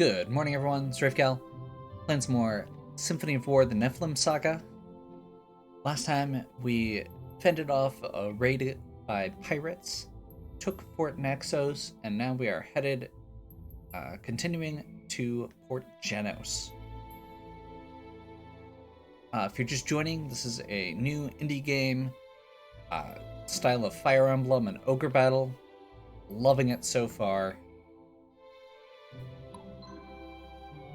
Good morning, everyone. It's Rafgal. Playing some more Symphony of War, the Nephilim Saga. Last time, we fended off a raid by pirates, took Fort Naxos, and now we are headed, continuing to Port Genos. If you're just joining, this is a new indie game, style of Fire Emblem and Ogre Battle. Loving it so far.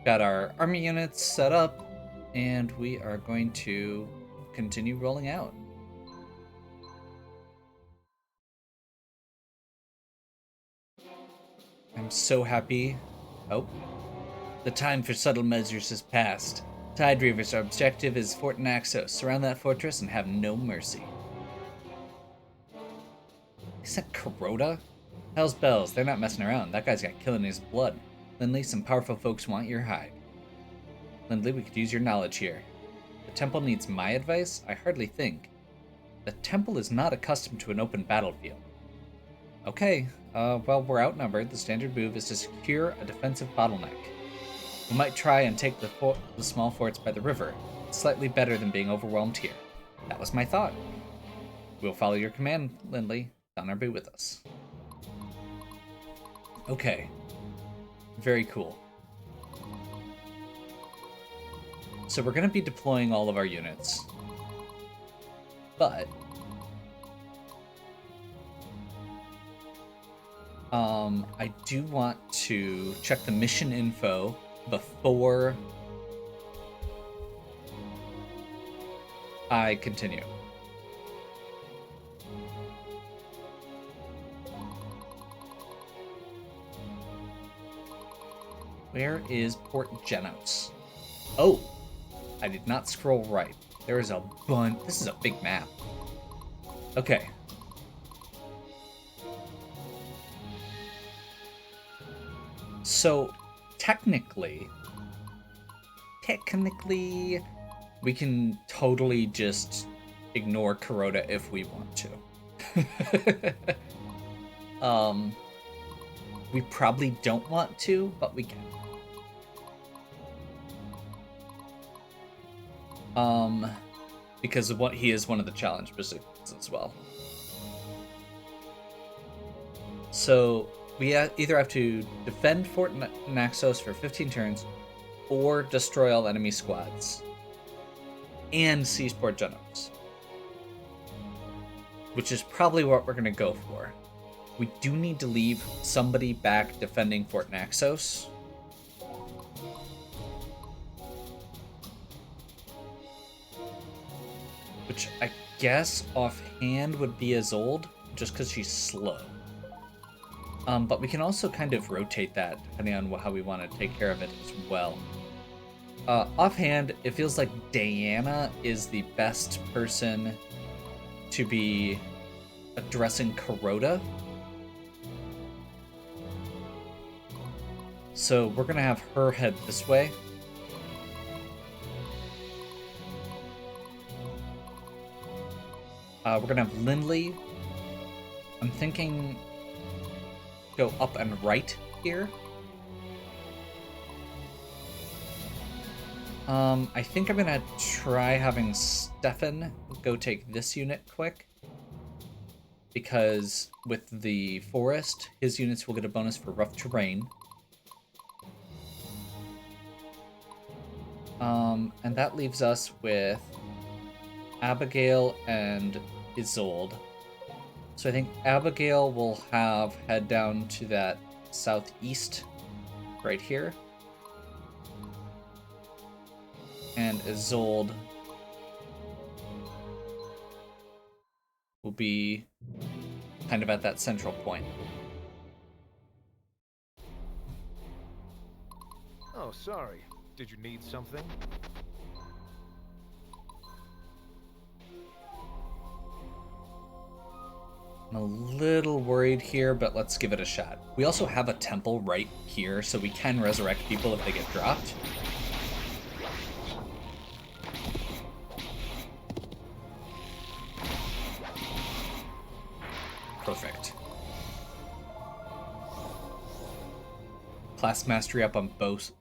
Got our army units set up, and we are going to continue rolling out. I'm so happy. Oh. The time for subtle measures has passed. Tide Reavers, our objective is Fort Naxos. Surround that fortress and have no mercy. Is that Kuroda? Hell's bells, they're not messing around. That guy's got killing his blood. Lindley, some powerful folks want your hide. Lindley, we could use your knowledge here. The temple needs my advice? I hardly think. The temple is not accustomed to an open battlefield. Okay, well, we're outnumbered. The standard move is to secure a defensive bottleneck. We might try and take the small forts by the river. It's slightly better than being overwhelmed here. That was my thought. We'll follow your command, Lindley. Honor be with us. Okay. Very cool. So we're going to be deploying all of our units. But I do want to check the mission info before I continue. Where is Port Genos? Oh, I did not scroll right. There is a bunch. This is a big map. Okay. So, technically, we can totally just ignore Kuroda if we want to. We probably don't want to, but we can. Because of what he is one of the challenge positions as well. So we either have to defend Fort Naxos for 15 turns, or destroy all enemy squads, and seize Port Genos, which is probably what we're going to go for. We do need to leave somebody back defending Fort Naxos. Which I guess offhand would be Isolde, just because she's slow. But we can also kind of rotate that, depending on how we want to take care of it as well. Offhand, it feels like Diana is the best person to be addressing Kuroda. So we're going to have her head this way. We're going to have Lindley. I'm thinking go up and right here. I think I'm going to try having Stefan go take this unit quick. Because with the forest, his units will get a bonus for rough terrain. And that leaves us with Abigail and Isolde. So I think Abigail will head down to that southeast right here. And Isolde will be kind of at that central point. Oh, sorry. Did you need something? I'm a little worried here, but let's give it a shot. We also have a temple right here, so we can resurrect people if they get dropped. Perfect. class mastery up on both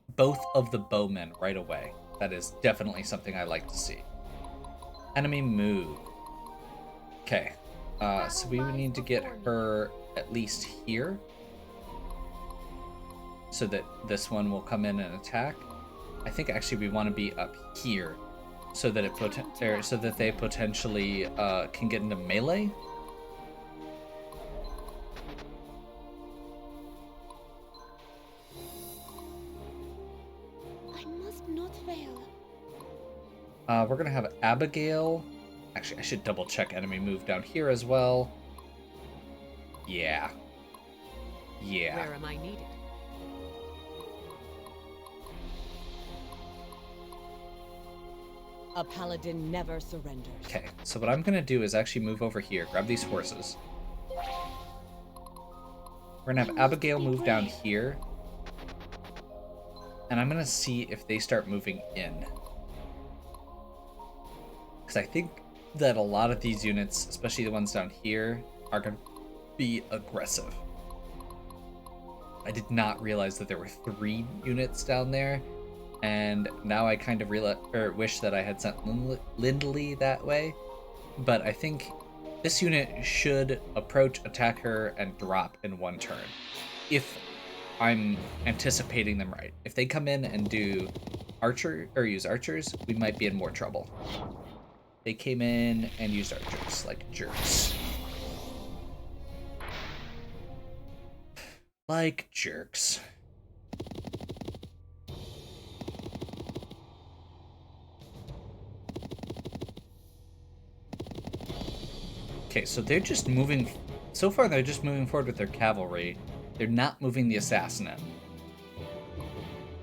of the bowmen right away. That is definitely something I like to see. Enemy move. Okay, so we would need to get her at least here, so that this one will come in and attack. I think actually we want to be up here, so that so that they potentially can get into melee. I must not fail. We're gonna have Abigail. Actually, I should double check enemy move down here as well. Yeah. Yeah. Where am I needed? A paladin never surrenders. Okay, so what I'm gonna do is actually move over here, grab these horses. We're gonna have Abigail move down here. And I'm gonna see if they start moving in. Because I think that a lot of these units, especially the ones down here, are going to be aggressive. I did not realize that there were 3 units down there, and now I kind of wish that I had sent Lindley that way. But I think this unit should approach, attack her, and drop in one turn, if I'm anticipating them right. If they come in and do use archers, we might be in more trouble. They came in and used archers like jerks. Like jerks. Okay, so they're just moving. So far, they're just moving forward with their cavalry. They're not moving the assassin in.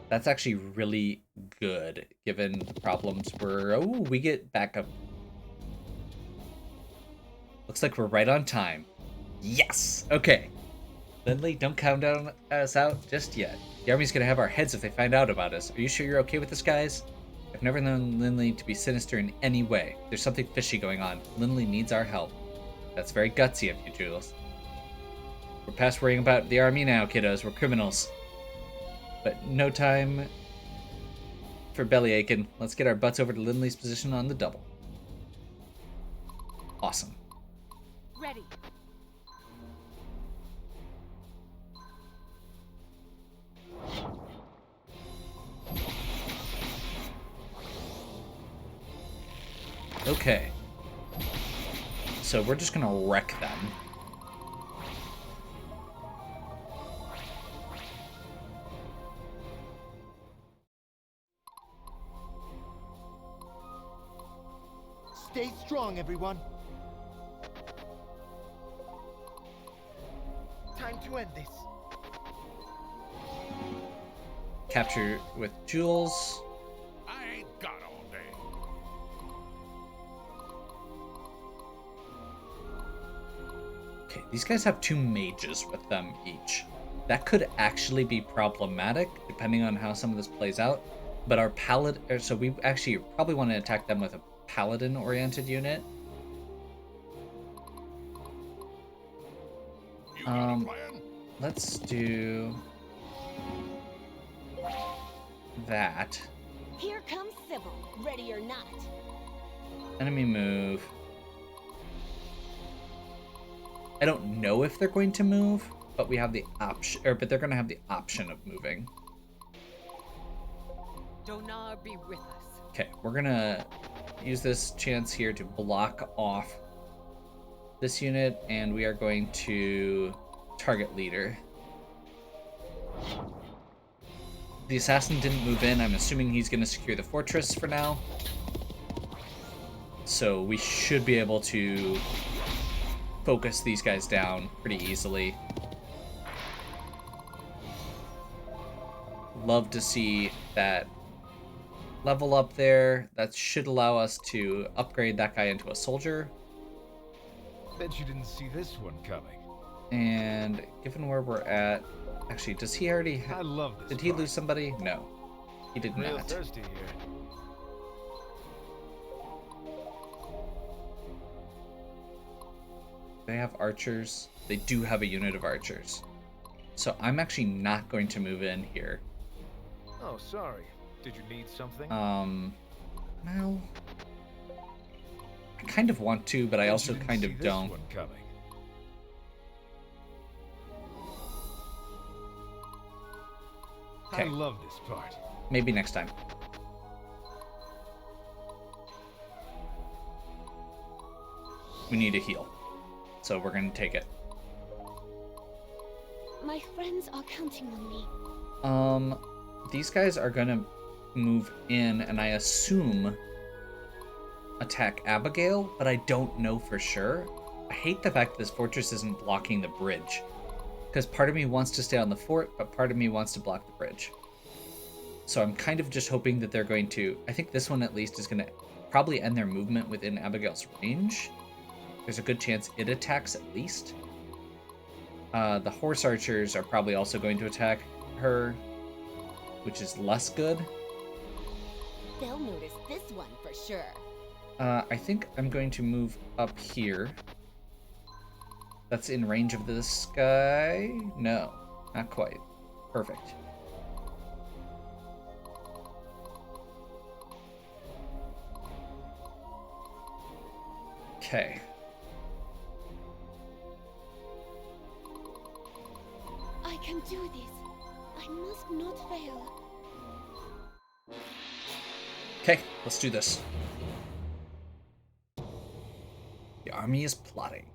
That's actually really good, given the problems we're... Oh, we get backup. Looks like we're right on time. Yes! Okay. Lindley, don't count us out just yet. The army's gonna have our heads if they find out about us. Are you sure you're okay with this, guys? I've never known Lindley to be sinister in any way. There's something fishy going on. Lindley needs our help. That's very gutsy of you, Jules. We're past worrying about the army now, kiddos. We're criminals. But no time for belly aching. Let's get our butts over to Lindley's position on the double. Awesome. Ready. Okay. So we're just gonna wreck them. Stay strong, everyone. Time to end this. Capture with Jules. I ain't got all day. Okay, these guys have 2 mages with them each. That could actually be problematic, depending on how some of this plays out. But our paladin... So we actually probably want to attack them with a paladin-oriented unit. Let's do... that. Here comes Sybil, ready or not. Enemy move. I don't know if they're going to move, but we have the option, but they're going to have the option of moving. Donar be with us. Okay, we're going to use this chance here to block off this unit, and we are going to target leader. The assassin didn't move in. I'm assuming he's going to secure the fortress for now. So we should be able to focus these guys down pretty easily. Love to see that level up there. That should allow us to upgrade that guy into a soldier. Bet you didn't see this one coming. And given where we're at, actually, does he already I love this. did he part. lose somebody? No, he did Real not. thirsty here. They have archers. They do have a unit of archers. So I'm actually not going to move in here. Oh, sorry. Did you need something? Well, I kind of want to, but I Bet also you didn't kind see of this don't. one coming. I Okay. love this part. Maybe next time. We need a heal, so we're gonna take it. My friends are counting on me. These guys are gonna move in, and I assume attack Abigail, but I don't know for sure. I hate the fact that this fortress isn't blocking the bridge, because part of me wants to stay on the fort, but part of me wants to block the bridge. So I'm kind of just hoping that they're going to... I think this one at least is going to probably end their movement within Abigail's range. There's a good chance it attacks at least. The horse archers are probably also going to attack her, which is less good. They'll notice this one for sure. I think I'm going to move up here. That's in range of this guy? No, not quite. Perfect. Okay. I can do this. I must not fail. Okay, let's do this. The army is plotting.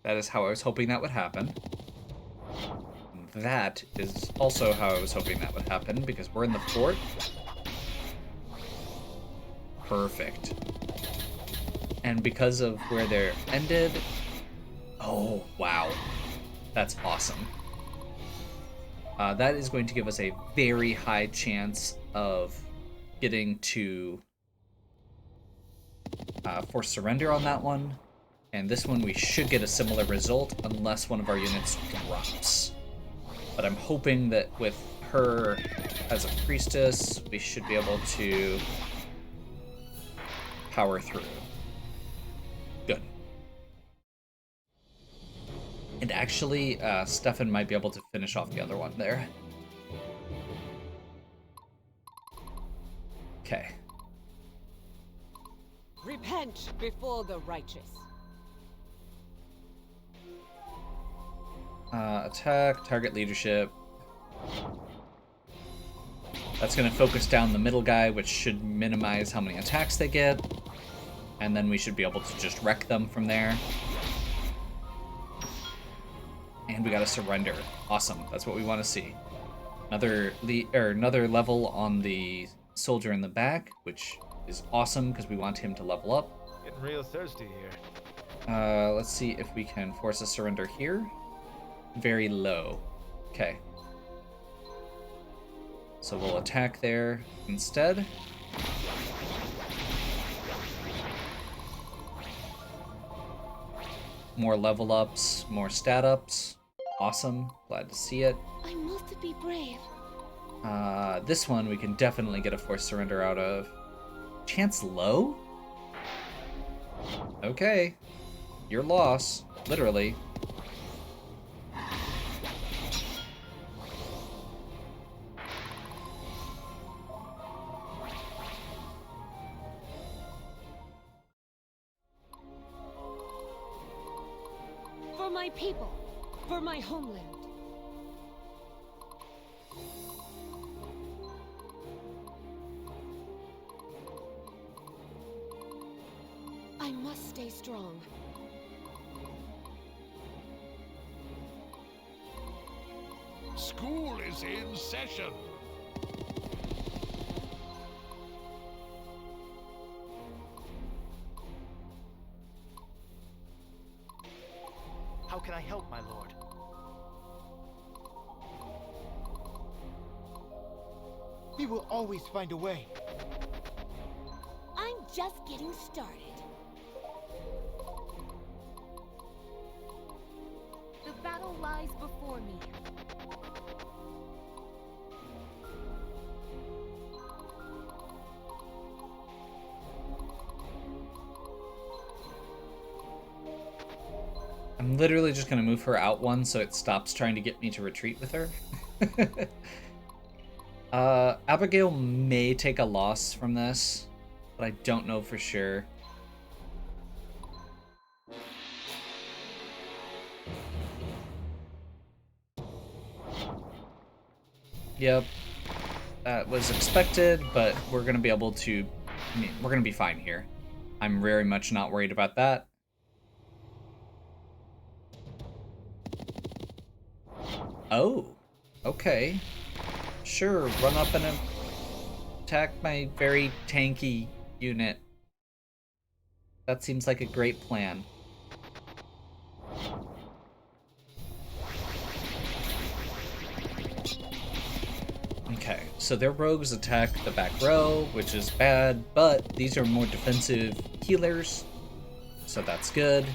That is how I was hoping that would happen. That is also how I was hoping that would happen, because we're in the fort. Perfect. And because of where they're ended... Oh, wow. That's awesome. That is going to give us a very high chance of getting to force surrender on that one. And this one we should get a similar result unless one of our units drops. But I'm hoping that with her as a priestess, we should be able to power through. Good. And actually, Stefan might be able to finish off the other one there. Okay. Repent before the righteous. Attack, target leadership. That's going to focus down the middle guy, which should minimize how many attacks they get. And then we should be able to just wreck them from there. And we got to surrender. Awesome. That's what we want to see. Another level on the soldier in the back, which is awesome because we want him to level up. Getting real thirsty here. Let's see if we can force a surrender here. Very low. Okay. So we'll attack there instead. More level ups, more stat ups. Awesome. Glad to see it. I must be brave. This one we can definitely get a forced surrender out of. Chance low? Okay. Your loss. Literally. For my people. For my homeland. I must stay strong. School is in session. How can I help, my lord? We will always find a way. just getting started. The battle lies before me. I'm literally just gonna move her out one so it stops trying to get me to retreat with her. Abigail may take a loss from this, but I don't know for sure. Yep, that was expected, but we're gonna be able to, I mean, we're gonna be fine here. I'm very much not worried about that. Oh, okay. Sure, run up and attack my very tanky unit. That seems like a great plan. Okay, so their rogues attack the back row, which is bad, but these are more defensive healers, so that's good.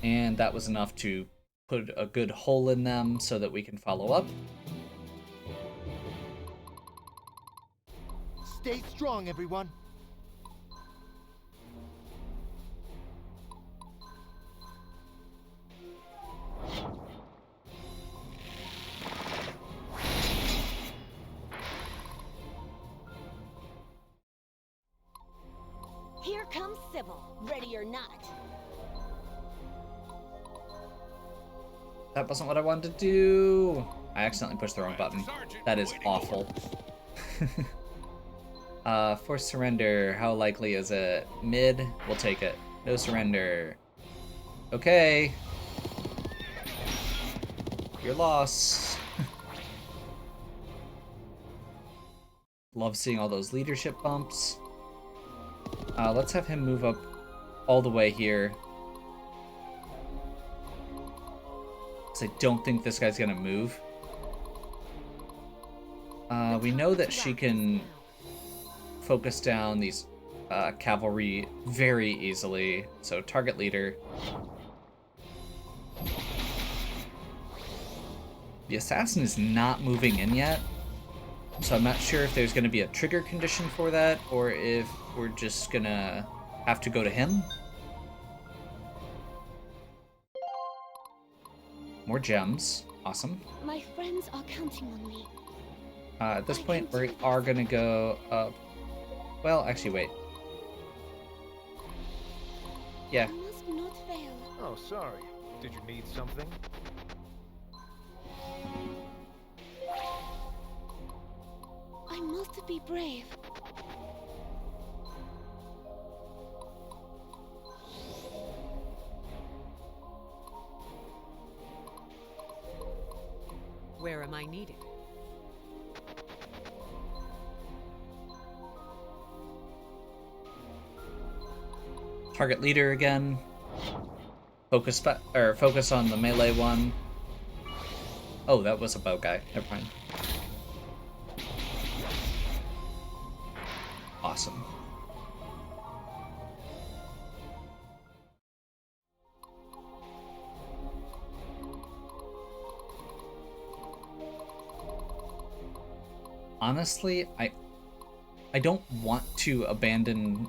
And that was enough to put a good hole in them so that we can follow up. Stay strong, everyone. Here comes Sybil, ready or not. That wasn't what I wanted to do. I accidentally pushed the wrong button. That is awful. Forced surrender. How likely is it? Mid. We'll take it. No surrender. Okay. Your loss. Love seeing all those leadership bumps. Let's have him move up all the way here. I don't think this guy's gonna move. We know that she can focus down these cavalry very easily. So target leader. The assassin is not moving in yet, so I'm not sure if there's gonna be a trigger condition for that or if we're just gonna have to go to him. More gems. Awesome. My friends are counting on me. At this point, we are going to go up. Well, actually, wait. Yeah. I must not fail. Oh, sorry. Did you need something? I must be brave. Where am I needed? Target leader again. Focus on the melee one. Oh, that was a bow guy. Never mind. Awesome. Honestly, I don't want to abandon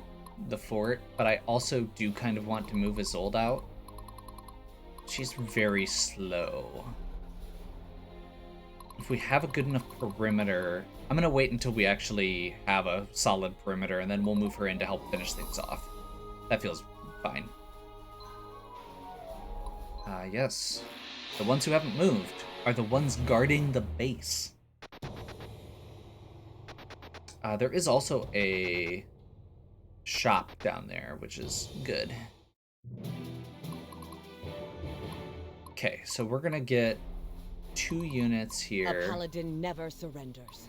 the fort, but I also do kind of want to move Isolde out. She's very slow. If we have a good enough perimeter, I'm gonna wait until we actually have a solid perimeter, and then we'll move her in to help finish things off. That feels fine. Yes. The ones who haven't moved are the ones guarding the base. There is also a shop down there, which is good. Okay, so we're gonna get 2 units here. A paladin never surrenders.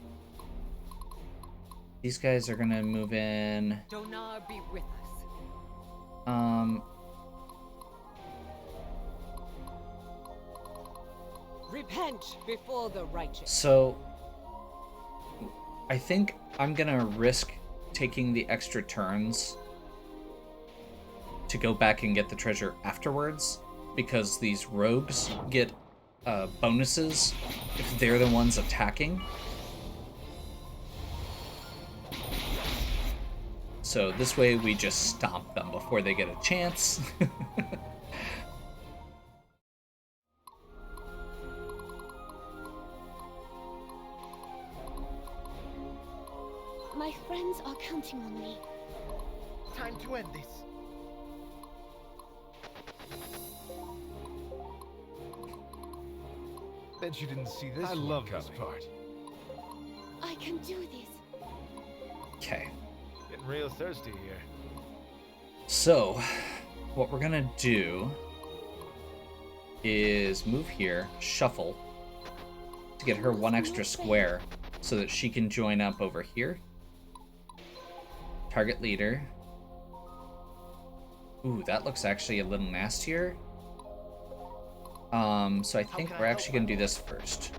These guys are gonna move in. Donar be with us. Repent before the righteous. So I think I'm gonna risk taking the extra turns to go back and get the treasure afterwards, because these rogues get bonuses if they're the ones attacking. So this way we just stomp them before they get a chance. My friends are counting on me. Time to end this. Bet you didn't see this I one love coming. this part. I can do this. Okay. Getting real thirsty here. So, what we're gonna do is move here, shuffle, to get her one extra square so that she can join up over here. Target leader. Ooh, that looks actually a little nastier. So I think we're actually gonna do this first.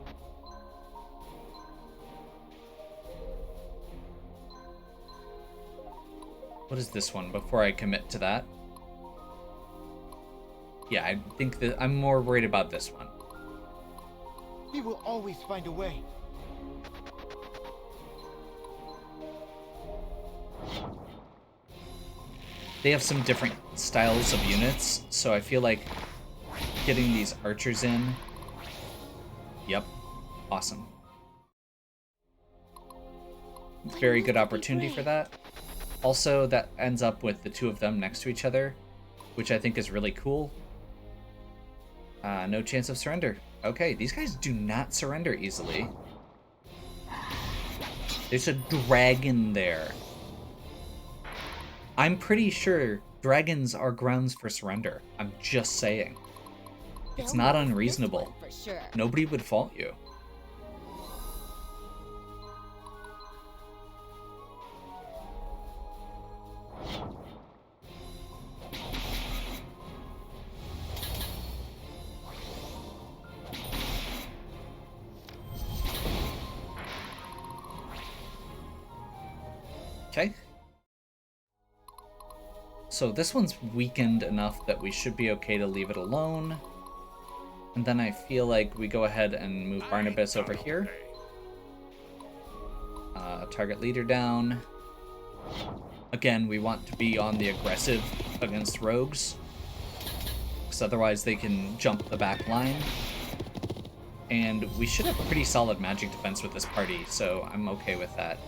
What is this one before I commit to that? Yeah, I think that I'm more worried about this one. We will always find a way. They have some different styles of units, so I feel like getting these archers in. Yep, awesome. Very good opportunity for that. Also, that ends up with the two of them next to each other, which I think is really cool. No chance of surrender. Okay, these guys do not surrender easily. There's a dragon there. I'm pretty sure dragons are grounds for surrender. I'm just saying. It's They'll not miss this unreasonable. one for sure. Nobody would fault you. Okay. So this one's weakened enough that we should be okay to leave it alone. And then I feel like we go ahead and move Barnabas over here. Target leader down. Again, we want to be on the aggressive against rogues, because otherwise they can jump the back line. And we should have pretty solid magic defense with this party, so I'm okay with that.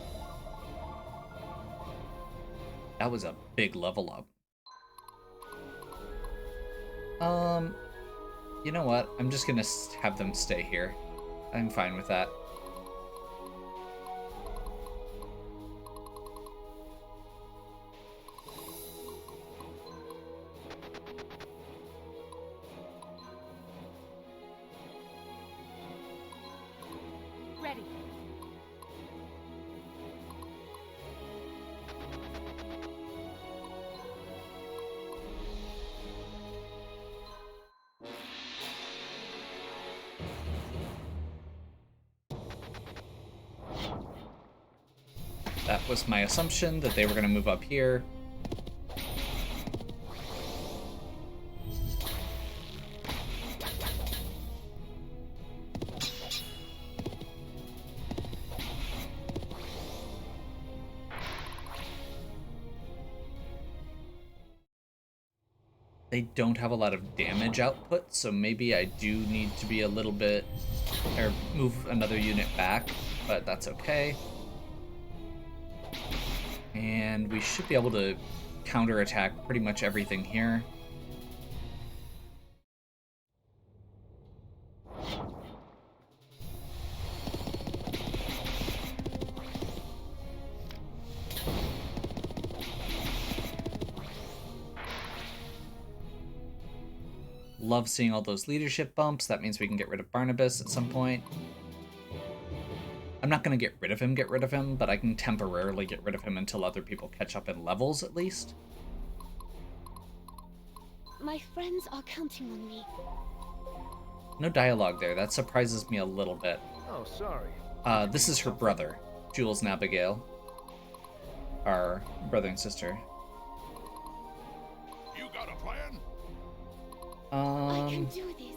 That was a big level up. You know what? I'm just gonna have them stay here. I'm fine with that. Ready. That was my assumption, that they were gonna move up here. They don't have a lot of damage output, so maybe I do need to be a little bit, or move another unit back, but that's okay. And we should be able to counterattack pretty much everything here. Love seeing all those leadership bumps. That means we can get rid of Barnabas at some point. I'm not going to get rid of him, but I can temporarily get rid of him until other people catch up in levels, at least. My friends are counting on me. No dialogue there. That surprises me a little bit. Oh, sorry. This is her brother, Jules and Abigail. our brother and sister. You got a plan? I can do this.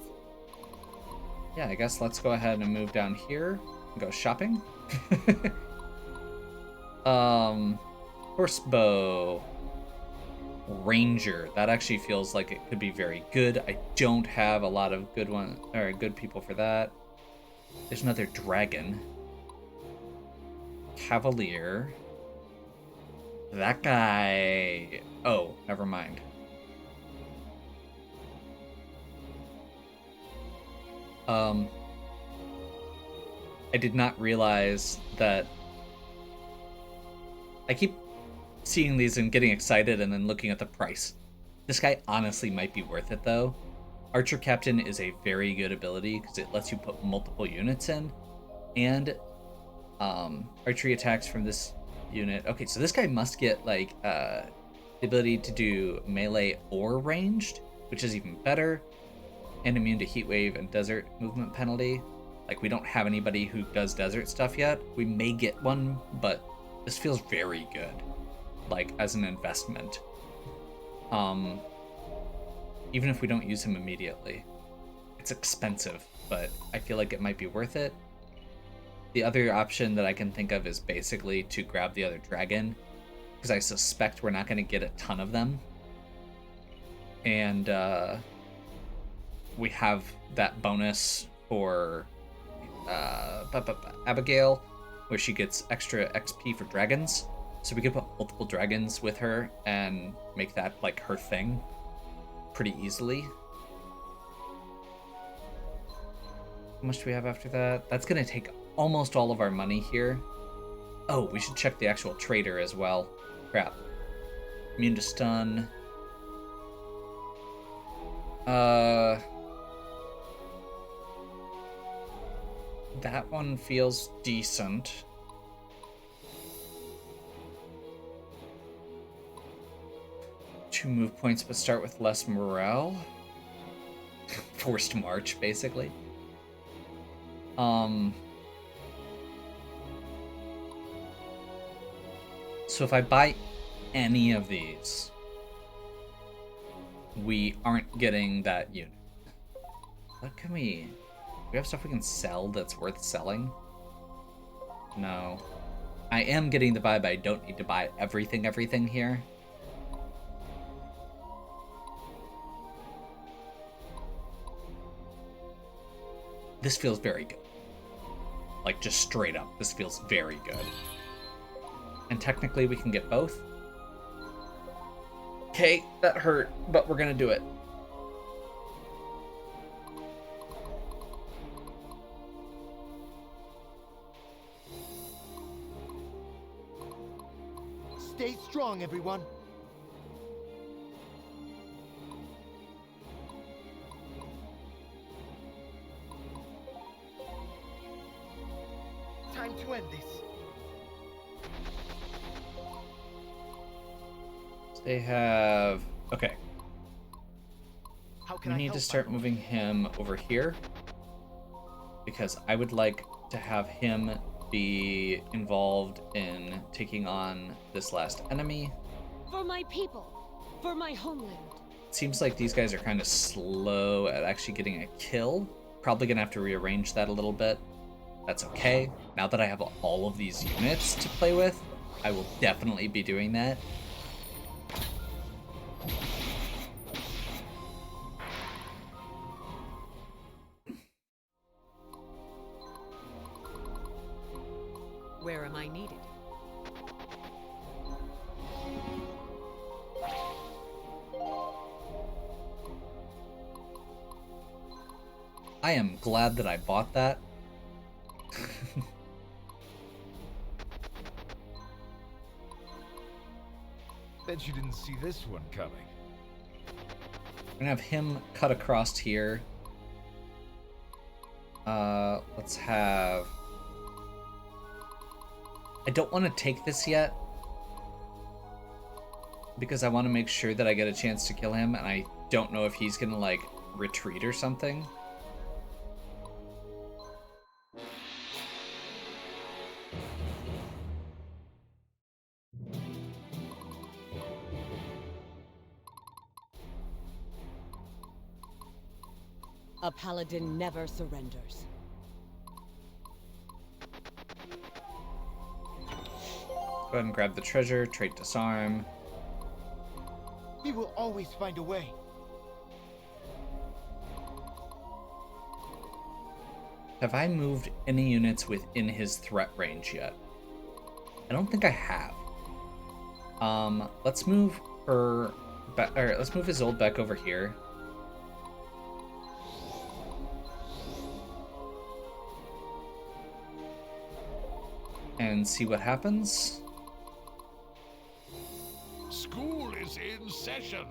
Yeah, I guess let's go ahead and move down here and go shopping. Horsebow. Ranger. That actually feels like it could be very good. I don't have a lot of good people for that. There's another dragon. Cavalier. That guy. Oh, never mind. I did not realize that. I keep seeing these and getting excited and then looking at the price. This guy honestly might be worth it though. Archer Captain is a very good ability because it lets you put multiple units in, and archery attacks from this unit. Okay, so this guy must get like the ability to do melee or ranged, which is even better, and immune to heat wave and desert movement penalty. Like, we don't have anybody who does desert stuff yet. We may get one, but this feels very good, like as an investment. Even if we don't use him immediately. It's expensive, but I feel like it might be worth it. The other option that I can think of is basically to grab the other dragon, because I suspect we're not going to get a ton of them. And we have that bonus for Abigail, where she gets extra XP for dragons. So we could put multiple dragons with her and make that like her thing pretty easily. How much do we have after that? That's going to take almost all of our money here. Oh, we should check the actual trader as well. Crap. Immune to stun. That one feels decent. Two move points, but start with less morale. Forced march, basically. So if I buy any of these, we aren't getting that unit. What can we... Do we have stuff we can sell that's worth selling? No. I am getting the buy, but I don't need to buy everything here. This feels very good. Like, just straight up, this feels very good. And technically we can get both. Okay, that hurt, but we're gonna do it. Stay strong, everyone. Time to end this. They have... Okay. How can We I need help, to start my lord? moving him over here, because I would like to have him be involved in taking on this last enemy. For my people, for my homeland. It seems like these guys are kind of slow at actually getting a kill. Probably gonna have to rearrange that a little bit. That's okay. Now that I have all of these units to play with, I will definitely be doing that. Where am I needed? I am glad that I bought that. Bet you didn't see this one coming. I'm gonna have him cut across here. Let's have... I don't want to take this yet, because I want to make sure that I get a chance to kill him, and I don't know if he's gonna, like, retreat or something. A paladin never surrenders. Go ahead and grab the treasure, trait disarm. We will always find a way. Have I moved any units within his threat range yet? I don't think I have. Let's move her back, or let's move his old Beck over here. And see what happens. School is in session.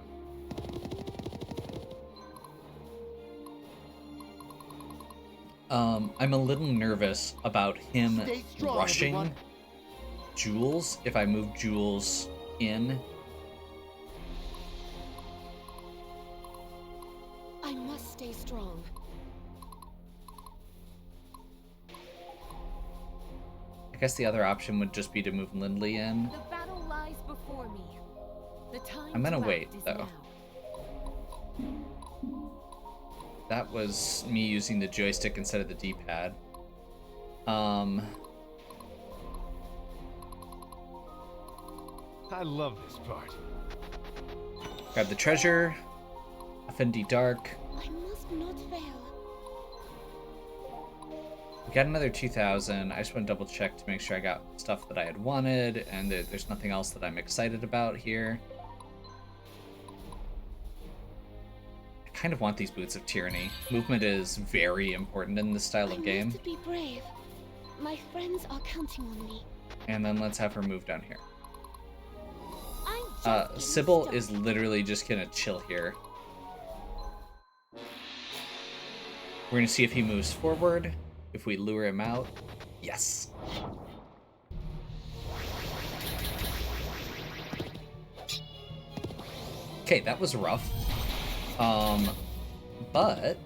I'm a little nervous about him Stay strong, rushing everyone. Jules if I move Jules in. I must stay strong. I guess the other option would just be to move Lindley in. The battle lies before me. The time I'm gonna to wait, act is though. now. That was me using the joystick instead of the D-pad. I love this part. Grab the treasure. Effendi Dark. I must not fail. We got another 2,000. I just want to double check to make sure I got stuff that I had wanted, and there's nothing else that I'm excited about here. I kind of want these Boots of Tyranny. Movement is very important in this style I of game. must be brave. My friends are counting on me. And then let's have her move down here. I'm just getting Sybil started. is literally just gonna chill here. We're gonna see if he moves forward. If we lure him out, yes. Okay, that was rough. But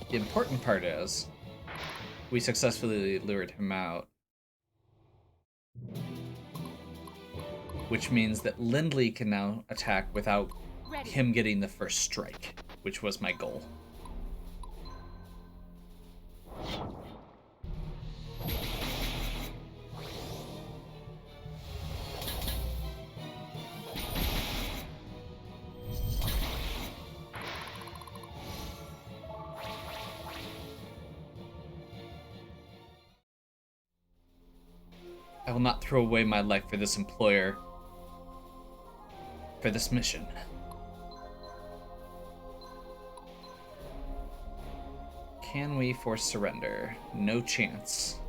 the important part is we successfully lured him out. Which means that Lindley can now attack without Ready. him getting the first strike, which was my goal. I will not throw away my life for this employer, for this mission. Can we force surrender? No chance.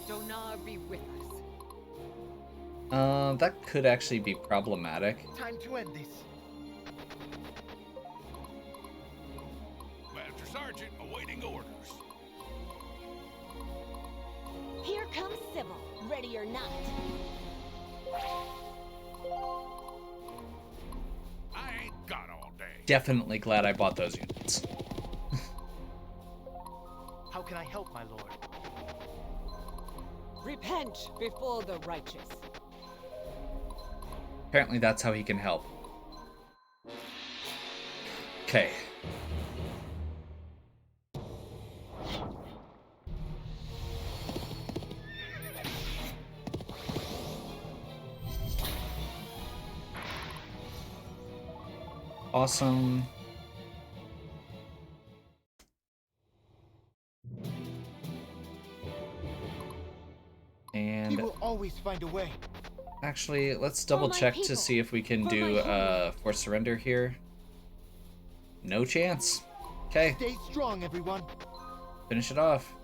Donar be with us. That could actually be problematic. Time to end this. Master Sergeant awaiting orders. Here comes Sybil, ready or not. I ain't got all day. Definitely glad I bought those units. How can I help, my lord? Repent before the righteous. Apparently that's how he can help. Okay. Awesome. We And will always find a way. actually, let's double my check to people. see if we can For do my home. force surrender here. No chance. Okay, Stay strong, everyone. finish it off.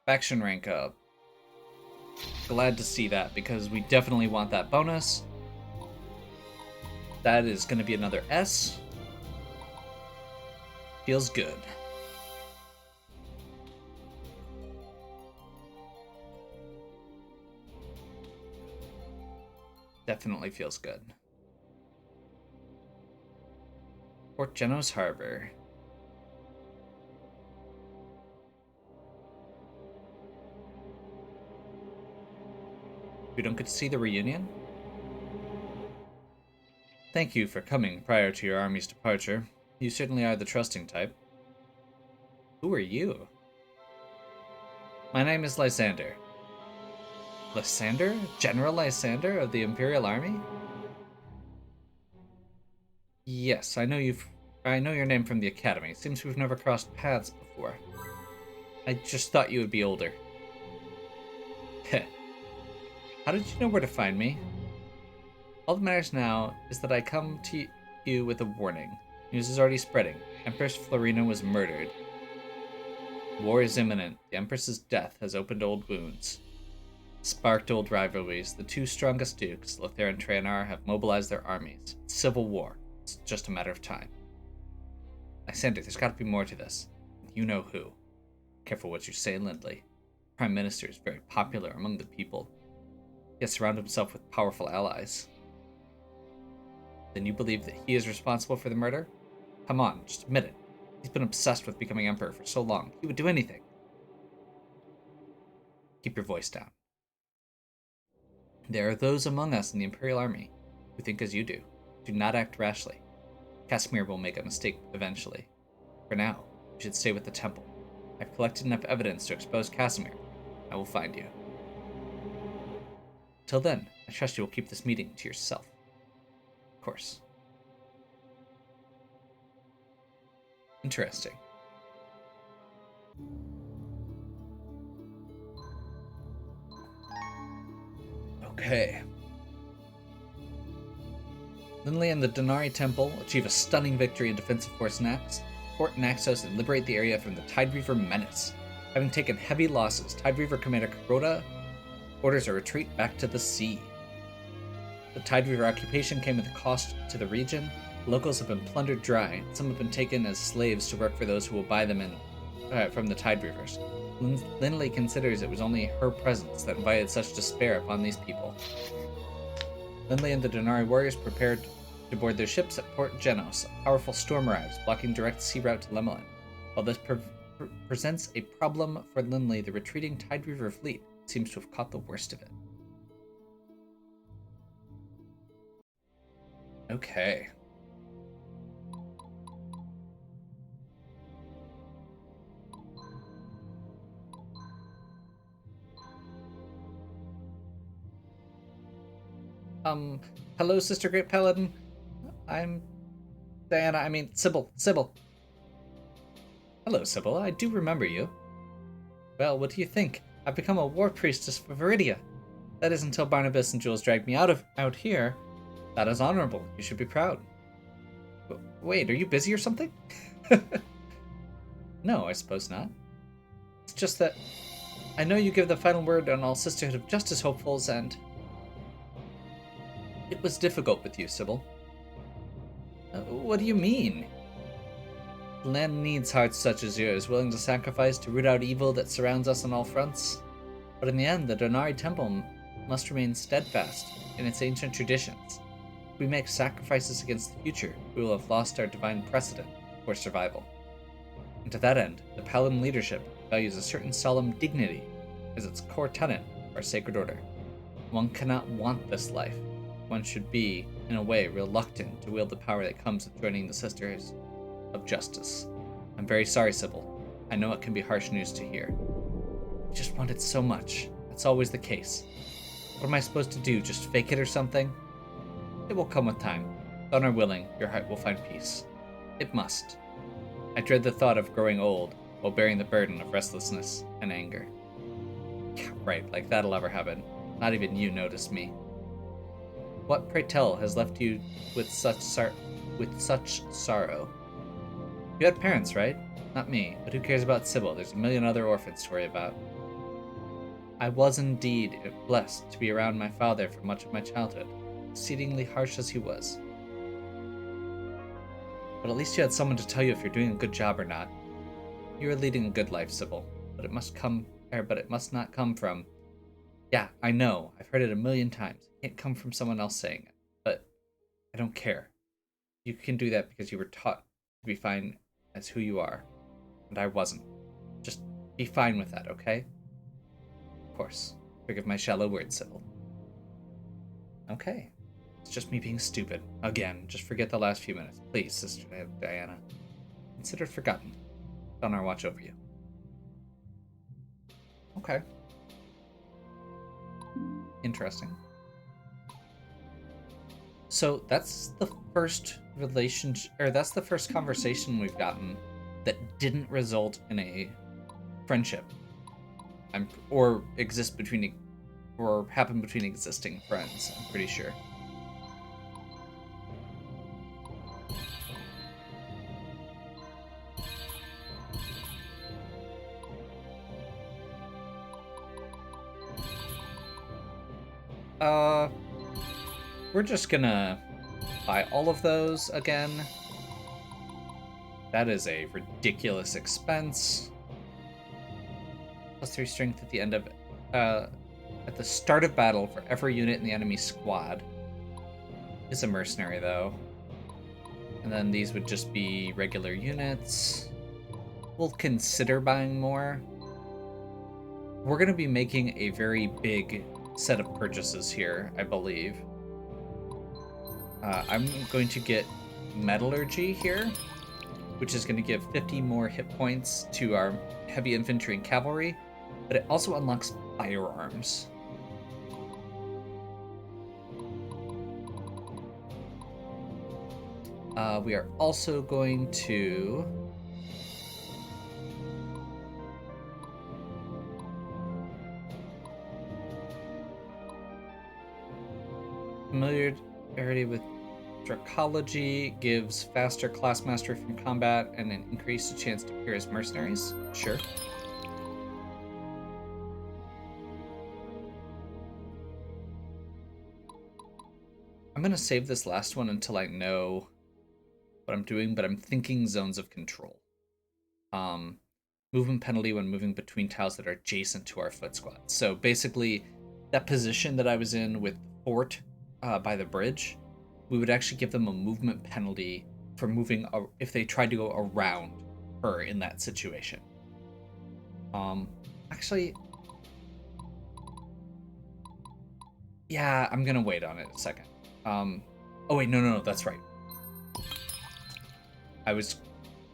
Faction rank up. Glad to see that, because we definitely want that bonus. That is going to be another S. Feels good. Definitely feels good. Port Genos Harbor. We don't get to see the reunion? Thank you for coming prior to your army's departure. You certainly are the trusting type. Who are you? My name is Lysander. Lysander? General Lysander of the Imperial Army? Yes, I know your name from the Academy. Seems we've never crossed paths before. I just thought you would be older. Heh. How did you know where to find me? All that matters now is that I come to you with a warning. News is already spreading. Empress Florina was murdered. War is imminent. The Empress's death has opened old wounds. Sparked old rivalries. The two strongest dukes, Lothair and Trayanar, have mobilized their armies. It's civil war. It's just a matter of time. Lysander, there's got to be more to this. You know who. Careful what you say, Lindley. Prime Minister is very popular among the people. He has surrounded himself with powerful allies. Then you believe that he is responsible for the murder? Come on, just admit it. He's been obsessed with becoming emperor for so long. He would do anything. Keep your voice down. There are those among us in the Imperial Army who think as you do. Do not act rashly. Casimir will make a mistake eventually. For now, you should stay with the temple. I've collected enough evidence to expose Casimir. I will find you. Till then, I trust you will keep this meeting to yourself. Of course. Interesting. Okay. Lindley and the Denari Temple achieve a stunning victory in defense of Fort Naxos and liberate the area from the Tidereaver menace. Having taken heavy losses, Tidereaver Commander Kuroda orders a retreat back to the sea. The Tidereaver occupation came with a cost to the region. Locals have been plundered dry. Some have been taken as slaves to work for those who will buy them from the Tidereavers. Lindley considers it was only her presence that invited such despair upon these people. Lindley and the Denari warriors prepared to board their ships at Port Genos. A powerful storm arrives, blocking direct sea route to Lemelin. While this presents a problem for Lindley, the retreating Tidereaver fleet seems to have caught the worst of it. Okay. Hello, Sister Great Paladin. I'm Diana, Sybil. Hello, Sybil. I do remember you. Well, what do you think? I've become a war priestess for Viridia. That is until Barnabas and Jules dragged me out here. That is honorable. You should be proud. Wait, are you busy or something? No, I suppose not. It's just that I know you give the final word on all Sisterhood of Justice hopefuls, and it was difficult with you, Sybil. What do you mean? The land needs hearts such as yours, willing to sacrifice to root out evil that surrounds us on all fronts. But in the end, the Denari Temple must remain steadfast in its ancient traditions. If we make sacrifices against the future, we will have lost our divine precedent for survival. And to that end, the Paladin leadership values a certain solemn dignity as its core tenet of our sacred order. One cannot want this life. One should be, in a way, reluctant to wield the power that comes with joining the Sisters of Justice. I'm very sorry, Sybil. I know it can be harsh news to hear. I just wanted so much. That's always the case. What am I supposed to do, just fake it or something? It will come with time. God willing, your heart will find peace. It must. I dread the thought of growing old while bearing the burden of restlessness and anger. Yeah, right, like that'll ever happen. Not even you notice me. What, pray tell, has left you with such sorrow? You had parents, right? Not me, but who cares about Sybil? There's a million other orphans to worry about. I was indeed blessed to be around my father for much of my childhood, exceedingly harsh as he was. But at least you had someone to tell you if you're doing a good job or not. You are leading a good life, Sybil, but it must not come from... Yeah, I know, I've heard it a million times. It can't come from someone else saying it, but I don't care. You can do that because you were taught to be fine as who you are, and I wasn't. Just be fine with that, okay? Of course. Forgive my shallow words, Sybil. Okay. It's just me being stupid. Again, just forget the last few minutes. Please, Sister Diana. Consider it forgotten. On our watch over you. Okay. Interesting. So that's the first relationship, or that's the first conversation we've gotten that didn't result in a friendship, or happen between existing friends. I'm pretty sure. We're just gonna buy all of those again. That is a ridiculous expense. +3 strength at the end of at the start of battle for every unit in the enemy squad. It's a mercenary though. And then these would just be regular units. We'll consider buying more. We're gonna be making a very big set of purchases here, I believe. I'm going to get Metallurgy here, which is going to give 50 more hit points to our heavy infantry and cavalry, but it also unlocks firearms. We are also going to... Familiarity with Dracology gives faster class mastery from combat and an increased chance to appear as mercenaries. Sure. I'm going to save this last one until I know what I'm doing, but I'm thinking zones of control. Movement penalty when moving between tiles that are adjacent to our foot squad. So basically, that position that I was in with the fort by the bridge, we would actually give them a movement penalty for moving if they tried to go around her in that situation. Actually, yeah, I'm gonna wait on it a second. Oh wait, no, that's right. I was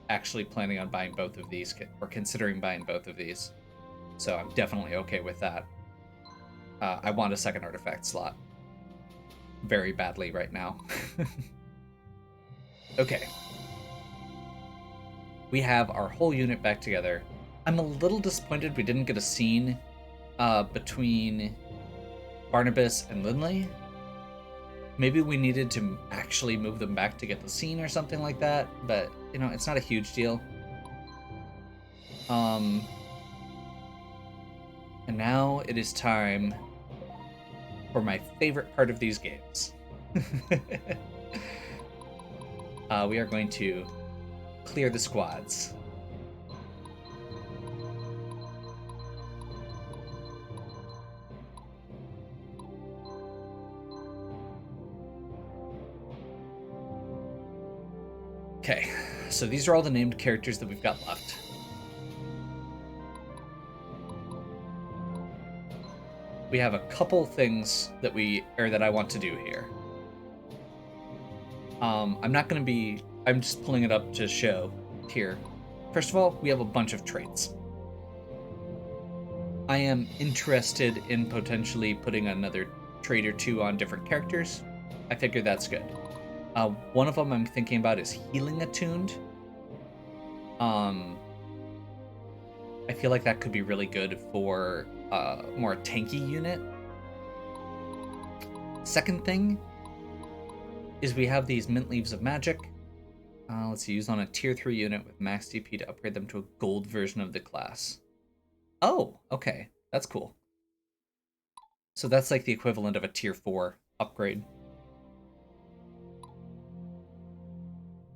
actually planning on buying both of these, or considering buying both of these, so I'm definitely okay with that. I want a second artifact slot very badly right now. Okay. We have our whole unit back together. I'm a little disappointed we didn't get a scene between Barnabas and Lindley. Maybe we needed to actually move them back to get the scene or something like that, but, you know, it's not a huge deal. And now it is time for my favorite part of these games. We are going to clear the squads. Okay, so these are all the named characters that we've got left. We have a couple things that I want to do here. I'm just pulling it up to show here. First of all, we have a bunch of traits. I am interested in potentially putting another trait or two on different characters. I figure that's good. One of them I'm thinking about is healing attuned. I feel like that could be really good for more tanky unit. Second thing is we have these mint leaves of magic. Let's see, used on a tier 3 unit with max DP to upgrade them to a gold version of the class. Oh, okay, that's cool. So that's like the equivalent of a tier 4 upgrade.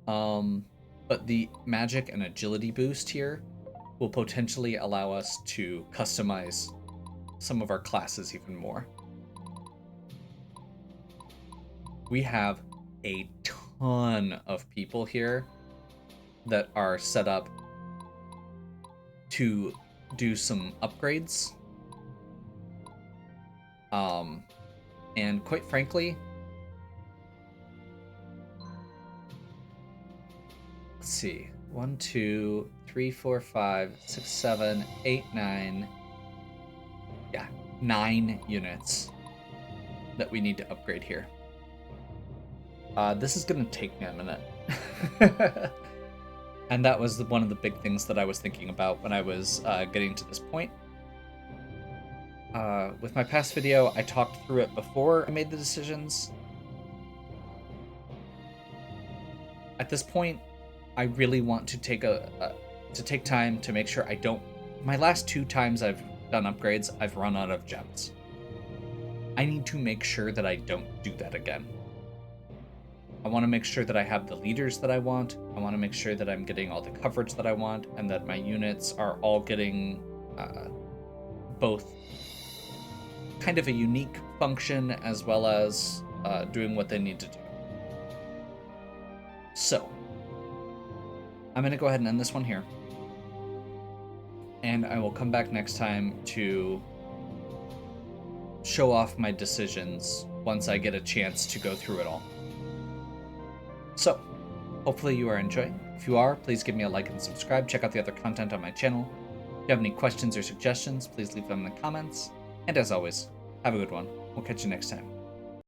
But the magic and agility boost here will potentially allow us to customize some of our classes even more. We have a ton of people here that are set up to do some upgrades. And quite frankly, let's see, 1, 2, 3, 4, 5, 6, 7, 8, 9. Yeah, 9 units that we need to upgrade here. This is going to take me a minute. And that was one of the big things that I was thinking about when I was getting to this point. With my past video, I talked through it before I made the decisions. At this point, I really want to take time to make sure I don't... My last 2 times I've done upgrades, I've run out of gems. I need to make sure that I don't do that again. I want to make sure that I have the leaders that I want. I want to make sure that I'm getting all the coverage that I want, and that my units are all getting both kind of a unique function as well as doing what they need to do. So, I'm going to go ahead and end this one here. And I will come back next time to show off my decisions once I get a chance to go through it all. So, hopefully you are enjoying. If you are, please give me a like and subscribe. Check out the other content on my channel. If you have any questions or suggestions, please leave them in the comments. And as always, have a good one. We'll catch you next time.